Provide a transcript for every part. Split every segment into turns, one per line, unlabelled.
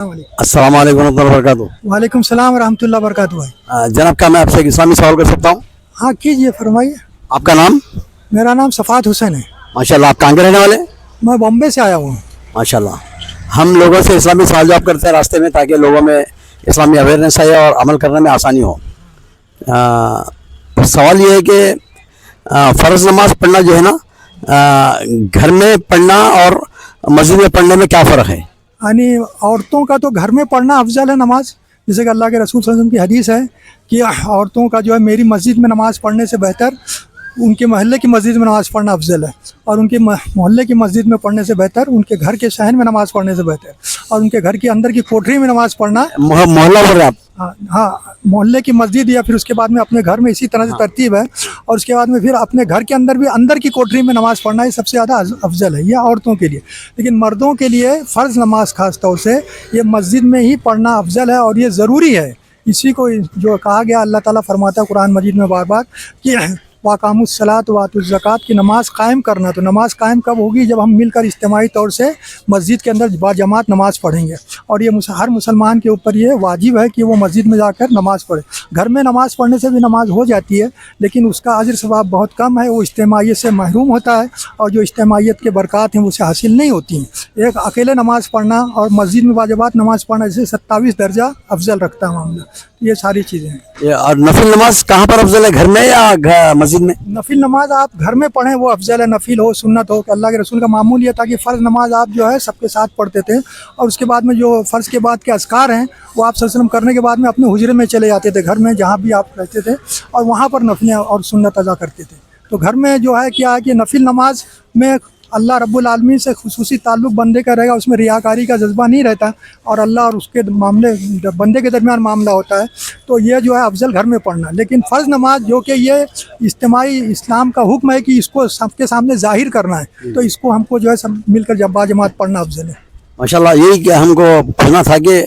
अस्सलाम वालेकुम warahmatullahi wabarakatuh।
वालेकुम सलाम रहमतुल्लाह बरकातहू भाई।
जनाब, क्या मैं आपसे एक इस्लामी सवाल कर सकता हूँ?
हाँ कीजिए, फरमाइए।
आपका नाम?
मेरा नाम सफ़ात हुसैन है।
माशाल्लाह। आप कहाँ के रहने वाले?
मैं बॉम्बे से आया हूँ।
माशाल्लाह। हम लोगों से इस्लामी सवाल जवाब करते हैं रास्ते में, ताकि लोगों में इस्लामी अवेयरनेस आए और अमल करने में आसानी हो। सवाल ये है कि फ़र्ज़ नमाज पढ़ना जो है ना, घर में पढ़ना और मस्जिद में पढ़ने में क्या फ़र्क है?
यानी औरतों का तो घर में पढ़ना अफजल है नमाज, जैसे कि अल्लाह के रसूल सल्लल्लाहु अलैहि वसल्लम की हदीस है कि औरतों का जो है मेरी मस्जिद में नमाज पढ़ने से बेहतर उनके मोहल्ले की मस्जिद में नमाज पढ़ना अफजल है, और उनके मोहल्ले की मस्जिद में पढ़ने से बेहतर उनके घर के शहर में नमाज पढ़ने से बेहतर, और उनके घर के अंदर की कोठरी में नमाज पढ़ना।
मोहल्ला बोल रहे आप?
हाँ, मोहल्ले की मस्जिद या फिर उसके बाद में अपने घर में इसी तरह से तरतीब है, और उसके बाद में फिर अपने घर के अंदर भी अंदर की कोठरी में नमाज पढ़ना ये सबसे ज़्यादा अफजल है, ये औरतों के लिए। लेकिन मर्दों के लिए फ़र्ज़ नमाज ख़ास तौर से ये मस्जिद में ही पढ़ना अफजल है और ये ज़रूरी है। इसी को जो कहा गया, अल्लाह ताला फरमाता है कुरान मजीद में बार बार कि वाक़ामुस्सलात वातुज़्ज़कात की नमाज कायम करना। तो नमाज कायम कब होगी? जब हम मिलकर इज्तिमाई तौर से मस्जिद के अंदर बाजमात नमाज पढ़ेंगे, और ये हर मुसलमान के ऊपर ये वाजिब है कि वो मस्जिद में जाकर नमाज़ पढ़े। घर में नमाज़ पढ़ने से भी नमाज हो जाती है, लेकिन उसका अजर सवाब बहुत कम है, वो इज्तिमाइयत से महरूम होता है, और जो इज्तिमाइयत के बरक़ात हैं उसे हासिल नहीं होती हैं। एक अकेले नमाज़ पढ़ना और मस्जिद में बाजमात नमाज़ पढ़ना इसे 27 दर्जा अफजल रखता है मामला। ये सारी चीज़ें हैं।
और नफिल नमाज कहाँ पर अफजल है, घर में या मस्जिद में?
नफिल नमाज आप घर में पढ़ें वो अफजल है, नफिल हो सुन्नत हो। कि अल्लाह के रसूल का मामूल ये था कि फ़र्ज़ नमाज आप जो है सबके साथ पढ़ते थे, और उसके बाद में जो फ़र्ज़ के बाद के अज़कार हैं वो आप सल्लल्लाहु अलैहि वसल्लम करने के बाद में अपने हुजरे में चले जाते थे, घर में जहाँ भी आप रहते थे, और वहाँ पर नफिलें और सुन्नत अदा करते थे। तो घर में जो है क्या है कि नफिल नमाज में अल्लाह रब्बुल आलमीन से खुसूसी ताल्लुक़ बंदे का रहेगा, उसमें रियाकारी का जज्बा नहीं रहता, और अल्लाह और उसके मामले बंदे के दरमियान मामला होता है। तो ये जो है अफजल घर में पढ़ना। लेकिन फ़र्ज़ नमाज जो कि ये इज्तिमाई इस्लाम का हुक्म है कि इसको सबके सामने ज़ाहिर करना है, तो इसको हमको जो है सब मिलकर जब बाजमात पढ़ना अफजल है।
माशाल्लाह। यही कि हमको पूछना था कि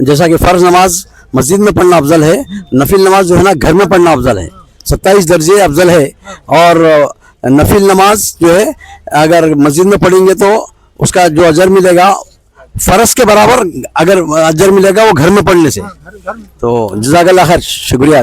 जैसा कि फ़र्ज़ नमाज मस्जिद में पढ़ना अफजल है, नफिल नमाज जो है ना घर में पढ़ना अफजल है, 27 दर्जे अफजल है। और नफिल नमाज जो है अगर मस्जिद में पढ़ेंगे तो उसका जो अजर मिलेगा फ़र्ज़ के बराबर अगर अजर मिलेगा वो घर में पढ़ने से। तो जज़ाकल्लाह खैर, शुक्रिया।